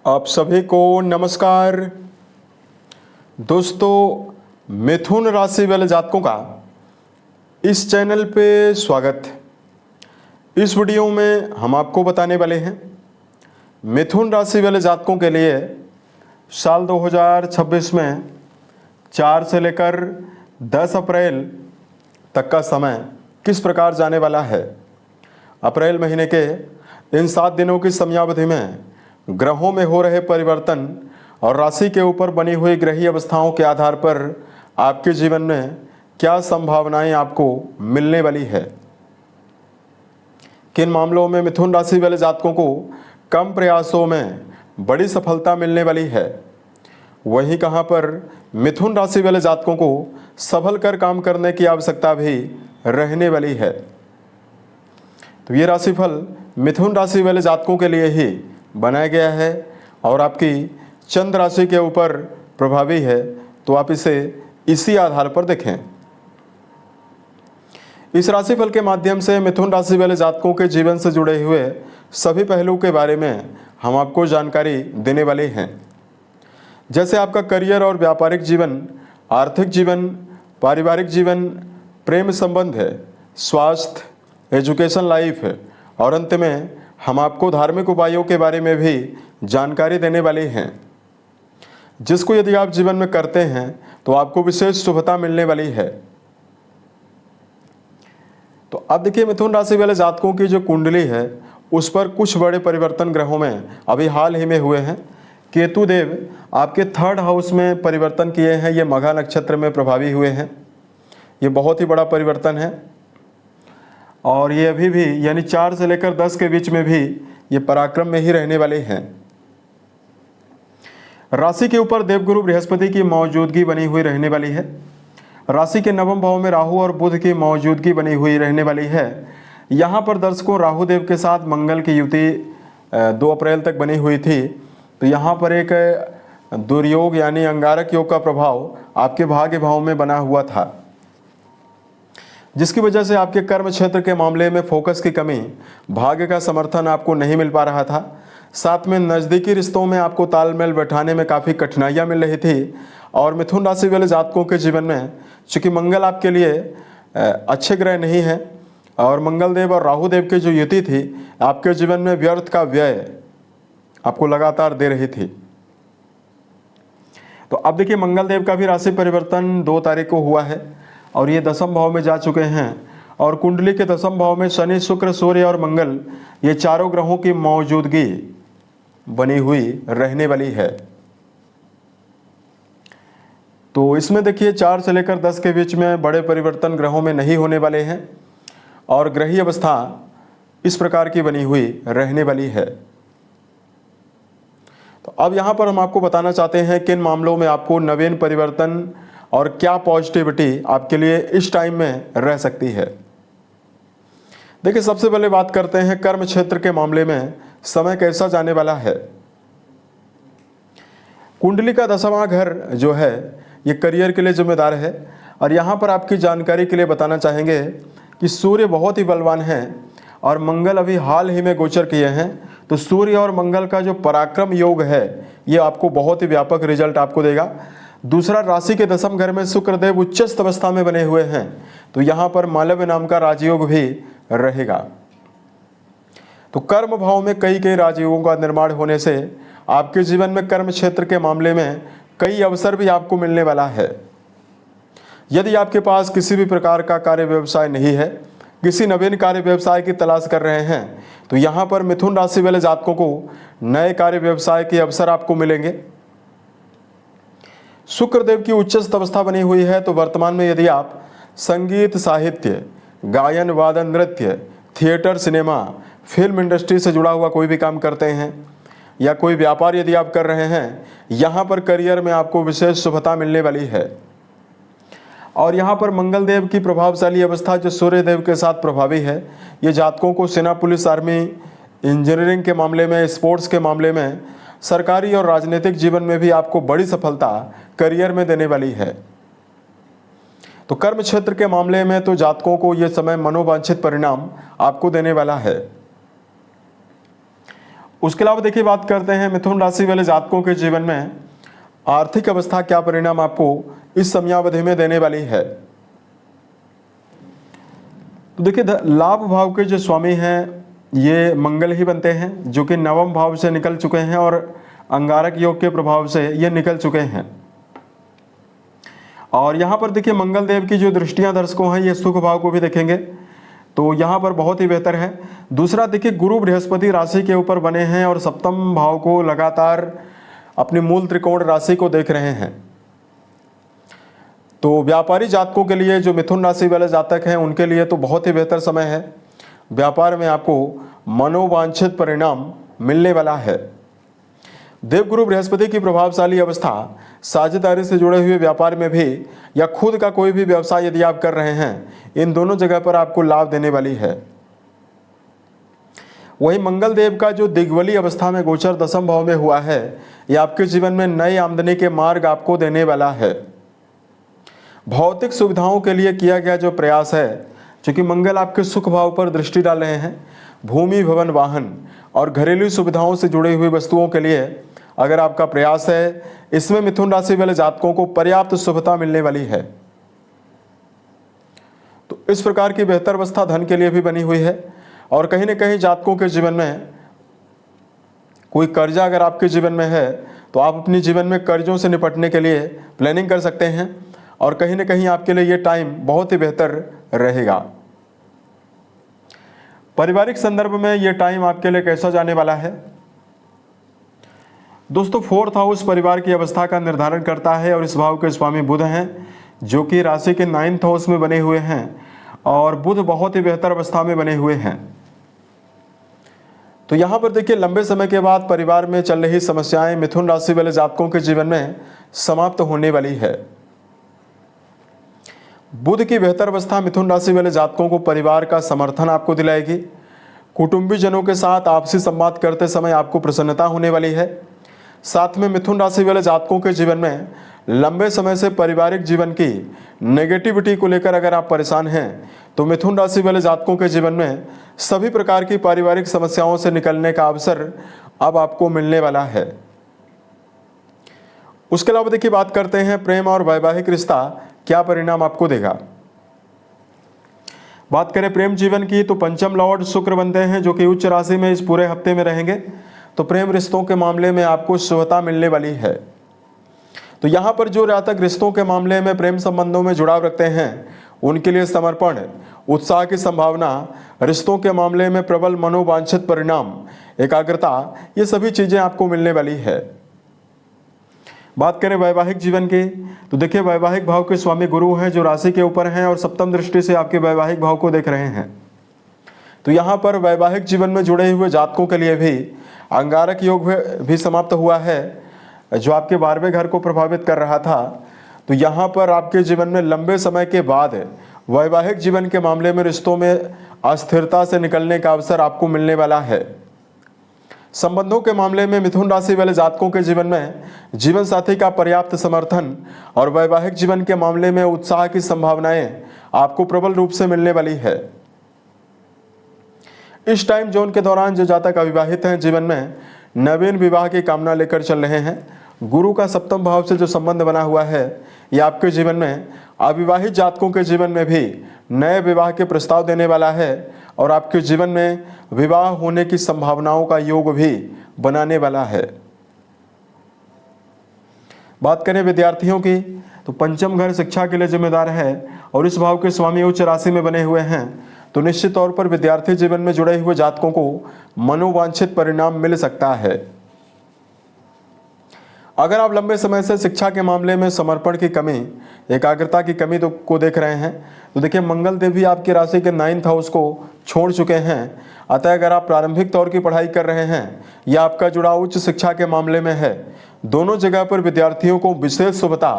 आप सभी को नमस्कार। दोस्तों, मिथुन राशि वाले जातकों का इस चैनल पे स्वागत है। इस वीडियो में हम आपको बताने वाले हैं मिथुन राशि वाले जातकों के लिए साल 2026 में 4 से लेकर 10 अप्रैल तक का समय किस प्रकार जाने वाला है। अप्रैल महीने के इन 7 दिनों की समयावधि में ग्रहों में हो रहे परिवर्तन और राशि के ऊपर बनी हुई ग्रहीय अवस्थाओं के आधार पर आपके जीवन में क्या संभावनाएं आपको मिलने वाली है। किन मामलों में मिथुन राशि वाले जातकों को कम प्रयासों में बड़ी सफलता मिलने वाली है, वहीं कहां पर मिथुन राशि वाले जातकों को संभल कर काम करने की आवश्यकता भी रहने वाली है। तो ये राशिफल मिथुन राशि वाले जातकों के लिए ही बनाया गया है और आपकी चंद्र राशि के ऊपर प्रभावी है, तो आप इसे इसी आधार पर देखें। इस राशिफल के माध्यम से मिथुन राशि वाले जातकों के जीवन से जुड़े हुए सभी पहलुओं के बारे में हम आपको जानकारी देने वाले हैं, जैसे आपका करियर और व्यापारिक जीवन, आर्थिक जीवन, पारिवारिक जीवन, प्रेम संबंध है, स्वास्थ्य, एजुकेशन लाइफ है और अंत में हम आपको धार्मिक उपायों के बारे में भी जानकारी देने वाले हैं, जिसको यदि आप जीवन में करते हैं तो आपको विशेष शुभता मिलने वाली है। तो अब देखिए, मिथुन राशि वाले जातकों की जो कुंडली है उस पर कुछ बड़े परिवर्तन ग्रहों में अभी हाल ही में हुए हैं। केतु देव आपके 3rd हाउस में परिवर्तन किए हैं, ये मघा नक्षत्र में प्रभावी हुए हैं। ये बहुत ही बड़ा परिवर्तन है और ये अभी भी यानी 4 से लेकर 10 के बीच में भी ये पराक्रम में ही रहने वाले हैं। राशि के ऊपर देवगुरु बृहस्पति की मौजूदगी बनी हुई रहने वाली है। राशि के 9वें भाव में राहु और बुध की मौजूदगी बनी हुई रहने वाली है। यहाँ पर दर्शकों, राहु देव के साथ मंगल की युति 2 अप्रैल तक बनी हुई थी, तो यहाँ पर एक दुर्योग यानी अंगारक योग का प्रभाव आपके भाग्य भाव में बना हुआ था, जिसकी वजह से आपके कर्म क्षेत्र के मामले में फोकस की कमी, भाग्य का समर्थन आपको नहीं मिल पा रहा था। साथ में नज़दीकी रिश्तों में आपको तालमेल बैठाने में काफ़ी कठिनाइयाँ मिल रही थी। और मिथुन राशि वाले जातकों के जीवन में चूँकि मंगल आपके लिए अच्छे ग्रह नहीं है और मंगल देव और राहु देव की जो युति थी आपके जीवन में व्यर्थ का व्यय आपको लगातार दे रही थी। तो अब देखिए, मंगल देव का भी राशि परिवर्तन 2 तारीख को हुआ है और ये 10वें भाव में जा चुके हैं और कुंडली के 10वें भाव में शनि, शुक्र, सूर्य और मंगल, ये चारों ग्रहों की मौजूदगी बनी हुई रहने वाली है। तो इसमें देखिए 4 से लेकर 10 के बीच में बड़े परिवर्तन ग्रहों में नहीं होने वाले हैं और ग्रहीय अवस्था इस प्रकार की बनी हुई रहने वाली है। तो अब यहाँ पर हम आपको बताना चाहते हैं किन मामलों में आपको नवीन परिवर्तन और क्या पॉजिटिविटी आपके लिए इस टाइम में रह सकती है। देखिए, सबसे पहले बात करते हैं कर्म क्षेत्र के मामले में समय कैसा जाने वाला है। कुंडली का 10वां घर जो है ये करियर के लिए जिम्मेदार है और यहाँ पर आपकी जानकारी के लिए बताना चाहेंगे कि सूर्य बहुत ही बलवान हैं और मंगल अभी हाल ही में गोचर किए हैं। तो सूर्य और मंगल का जो पराक्रम योग है ये आपको बहुत ही व्यापक रिजल्ट आपको देगा। दूसरा, राशि के 10वें घर में शुक्रदेव उच्चस्थ अवस्था में बने हुए हैं, तो यहाँ पर मालव्य नाम का राजयोग भी रहेगा। तो कर्म भाव में कई राजयोगों का निर्माण होने से आपके जीवन में कर्म क्षेत्र के मामले में कई अवसर भी आपको मिलने वाला है। यदि आपके पास किसी भी प्रकार का कार्य व्यवसाय नहीं है, किसी नवीन कार्य व्यवसाय की तलाश कर रहे हैं, तो यहाँ पर मिथुन राशि वाले जातकों को नए कार्य व्यवसाय के अवसर आपको मिलेंगे। शुक्रदेव की उच्चस्थ अवस्था बनी हुई है, तो वर्तमान में यदि आप संगीत, साहित्य, गायन, वादन, नृत्य, थिएटर, सिनेमा, फिल्म इंडस्ट्री से जुड़ा हुआ कोई भी काम करते हैं या कोई व्यापार यदि आप कर रहे हैं, यहाँ पर करियर में आपको विशेष शुभता मिलने वाली है। और यहाँ पर मंगल देव की प्रभावशाली अवस्था जो सूर्य देव के साथ प्रभावी है, ये जातकों को सेना, पुलिस, आर्मी, इंजीनियरिंग के मामले में, स्पोर्ट्स के मामले में, सरकारी और राजनीतिक जीवन में भी आपको बड़ी सफलता करियर में देने वाली है। तो कर्म क्षेत्र के मामले में तो जातकों को यह समय मनोवांछित परिणाम आपको देने वाला है। उसके अलावा देखिए बात करते हैं मिथुन राशि वाले जातकों के जीवन में आर्थिक अवस्था क्या परिणाम आपको इस समयावधि में देने वाली है। तो देखिए लाभ भाव के जो स्वामी हैं ये मंगल ही बनते हैं, जो कि नवम भाव से निकल चुके हैं और अंगारक योग के प्रभाव से ये निकल चुके हैं। और यहाँ पर देखिए मंगल देव की जो दृष्टियां दर्शकों हैं ये सुख भाव को भी देखेंगे, तो यहाँ पर बहुत ही बेहतर है। दूसरा देखिए गुरु बृहस्पति राशि के ऊपर बने हैं और सप्तम भाव को लगातार अपनी मूल त्रिकोण राशि को देख रहे हैं। तो व्यापारी जातकों के लिए, जो मिथुन राशि वाले जातक हैं उनके लिए तो बहुत ही बेहतर समय है। व्यापार में आपको मनोवांछित परिणाम मिलने वाला है। देवगुरु बृहस्पति की प्रभावशाली अवस्था साझेदारी से जुड़े हुए व्यापार में भी या खुद का कोई भी व्यवसाय यदि आप कर रहे हैं, इन दोनों जगह पर आपको लाभ देने वाली है। वही मंगल देव का जो दिग्वली अवस्था में गोचर दशम भाव में हुआ है, यह आपके जीवन में नई आमदनी के मार्ग आपको देने वाला है। भौतिक सुविधाओं के लिए किया गया जो प्रयास है, क्योंकि मंगल आपके सुख भाव पर दृष्टि डाल रहे हैं, भूमि भवन वाहन और घरेलू सुविधाओं से जुड़ी हुई वस्तुओं के लिए अगर आपका प्रयास है, इसमें मिथुन राशि वाले जातकों को पर्याप्त शुभता मिलने वाली है। तो इस प्रकार की बेहतर अवस्था धन के लिए भी बनी हुई है। और कहीं न कहीं जातकों के जीवन में कोई कर्जा अगर आपके जीवन में है, तो आप अपने जीवन में कर्जों से निपटने के लिए प्लानिंग कर सकते हैं और कहीं न कहीं आपके लिए ये टाइम बहुत ही बेहतर रहेगा। पारिवारिक संदर्भ में ये टाइम आपके लिए कैसा जाने वाला है? दोस्तों, 4th हाउस परिवार की अवस्था का निर्धारण करता है और इस भाव के स्वामी बुध हैं, जो कि राशि के 9th हाउस में बने हुए हैं और बुध बहुत ही बेहतर अवस्था में बने हुए हैं। तो यहाँ पर देखिए लंबे समय के बाद परिवार में चल रही समस्याएं मिथुन राशि वाले जातकों के जीवन में समाप्त होने वाली है। बुध की बेहतर अवस्था मिथुन राशि वाले जातकों को परिवार का समर्थन आपको दिलाएगी। कुटुंबी जनों के साथ आपसी संवाद करते समय आपको प्रसन्नता होने वाली है। साथ में मिथुन राशि वाले जातकों के जीवन में लंबे समय से पारिवारिक जीवन की नेगेटिविटी को लेकर अगर आप परेशान हैं, तो मिथुन राशि वाले जातकों के जीवन में सभी प्रकार की पारिवारिक समस्याओं से निकलने का अवसर अब आपको मिलने वाला है। उसके अलावा देखिए बात करते हैं प्रेम और वैवाहिक रिश्ता क्या परिणाम आपको देगा। बात करें प्रेम जीवन की, तो पंचम लॉर्ड शुक्र बनते हैं, जो कि उच्च राशि में इस पूरे हफ्ते में रहेंगे। तो प्रेम रिश्तों के मामले में आपको शुभता मिलने वाली है। तो यहाँ पर जो जातक रिश्तों के मामले में प्रेम संबंधों में जुड़ाव रखते हैं, उनके लिए समर्पण, उत्साह की संभावना, रिश्तों के मामले में प्रबल मनोवांछित परिणाम, एकाग्रता, ये सभी चीजें आपको मिलने वाली है। बात करें वैवाहिक जीवन की, तो देखिए वैवाहिक भाव के स्वामी गुरु हैं, जो राशि के ऊपर हैं और सप्तम दृष्टि से आपके वैवाहिक भाव को देख रहे हैं। तो यहाँ पर वैवाहिक जीवन में जुड़े हुए जातकों के लिए भी अंगारक योग भी समाप्त हुआ है, जो आपके 12वें घर को प्रभावित कर रहा था। तो यहाँ पर आपके जीवन में लंबे समय के बाद वैवाहिक जीवन के मामले में रिश्तों में अस्थिरता से निकलने का अवसर आपको मिलने वाला है। संबंधों के मामले में मिथुन राशि वाले जातकों के जीवन में जीवन साथी का पर्याप्त समर्थन और वैवाहिक जीवन के मामले में उत्साह की संभावनाएं आपको प्रबल रूप से मिलने वाली है। इस टाइम जोन के दौरान जो जातक अविवाहित हैं, जीवन में नवीन विवाह की कामना लेकर चल रहे हैं। गुरु का सप्तम भाव से जो संबंध बना हुआ है, यह आपके जीवन में अविवाहित जातकों के जीवन में भी नए विवाह के प्रस्ताव देने वाला है और आपके जीवन में विवाह होने की संभावनाओं का योग भी बनाने वाला है। बात करें विद्यार्थियों की, तो पंचम घर शिक्षा के लिए जिम्मेदार है और इस भाव के स्वामी उच्च राशि में बने हुए हैं। तो निश्चित तौर पर विद्यार्थी जीवन में जुड़े हुए जातकों को मनोवांछित परिणाम मिल सकता है। अगर आप लंबे समय से शिक्षा के मामले में समर्पण की कमी, एकाग्रता की कमी को देख रहे हैं, तो देखिए मंगल देव भी आपकी राशि के 9th हाउस को छोड़ चुके हैं। अतः अगर आप प्रारंभिक तौर की पढ़ाई कर रहे हैं या आपका जुड़ाव उच्च शिक्षा के मामले में है, दोनों जगह पर विद्यार्थियों को विशेष शुभता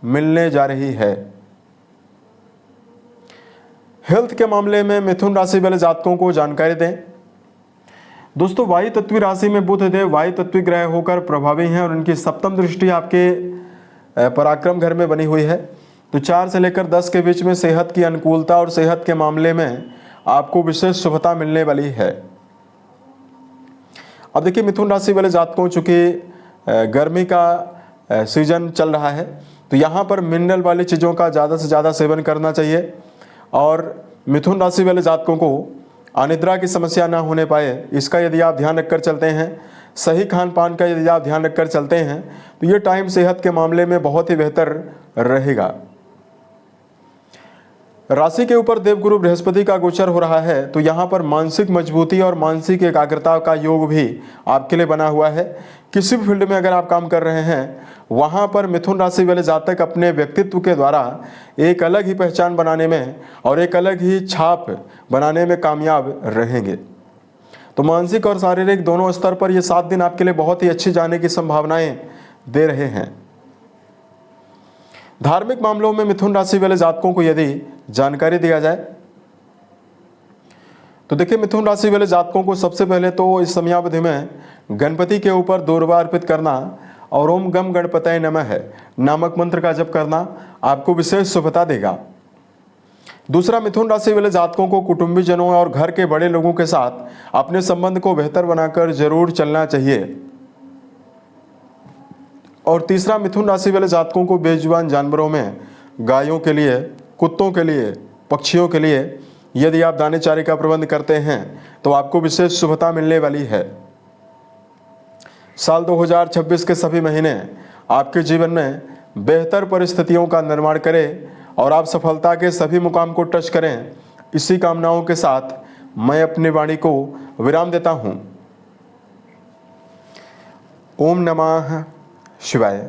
मिलने जा रही है। हेल्थ के मामले में मिथुन राशि वाले जातकों को जानकारी दें। दोस्तों, वायु तत्वी राशि में बुध देव वायु तत्वी ग्रह होकर प्रभावी हैं और उनकी सप्तम दृष्टि आपके पराक्रम घर में बनी हुई है। तो 4 से लेकर 10 के बीच में सेहत की अनुकूलता और सेहत के मामले में आपको विशेष शुभता मिलने वाली है। अब देखिए मिथुन राशि वाले जातकों, चूँकि गर्मी का सीजन चल रहा है, तो यहाँ पर मिनरल वाली चीज़ों का ज़्यादा से ज़्यादा सेवन करना चाहिए। और मिथुन राशि वाले जातकों को अनिद्रा की समस्या ना होने पाए, इसका यदि आप ध्यान रखकर चलते हैं, सही खान पान का यदि आप ध्यान रखकर चलते हैं, तो ये टाइम सेहत के मामले में बहुत ही बेहतर रहेगा। राशि के ऊपर देवगुरु बृहस्पति का गोचर हो रहा है, तो यहाँ पर मानसिक मजबूती और मानसिक एकाग्रता का योग भी आपके लिए बना हुआ है। किसी भी फील्ड में अगर आप काम कर रहे हैं, वहाँ पर मिथुन राशि वाले जातक अपने व्यक्तित्व के द्वारा एक अलग ही पहचान बनाने में और एक अलग ही छाप बनाने में कामयाब रहेंगे। तो मानसिक और शारीरिक दोनों स्तर पर ये 7 दिन आपके लिए बहुत ही अच्छी जाने की संभावनाएं दे रहे हैं। धार्मिक मामलों में मिथुन राशि वाले जातकों को यदि जानकारी दिया जाए, तो देखिए मिथुन राशि वाले जातकों को सबसे पहले तो इस समयावधि में गणपति के ऊपर दूर्वा अर्पित करना और ओम गम गणपतये नमः नामक मंत्र का जप करना आपको विशेष शुभता देगा। दूसरा, मिथुन राशि वाले जातकों को कुटुंबीजनों और घर के बड़े लोगों के साथ अपने संबंध को बेहतर बनाकर जरूर चलना चाहिए। और तीसरा, मिथुन राशि वाले जातकों को बेजुबान जानवरों में गायों के लिए, कुत्तों के लिए, पक्षियों के लिए यदि आप दाने चारे का प्रबंध करते हैं तो आपको विशेष शुभता मिलने वाली है। साल 2026 के सभी महीने आपके जीवन में बेहतर परिस्थितियों का निर्माण करें और आप सफलता के सभी मुकाम को टच करें। इसी कामनाओं के साथ मैं अपनी वाणी को विराम देता हूँ। ओम नमः शिवाय।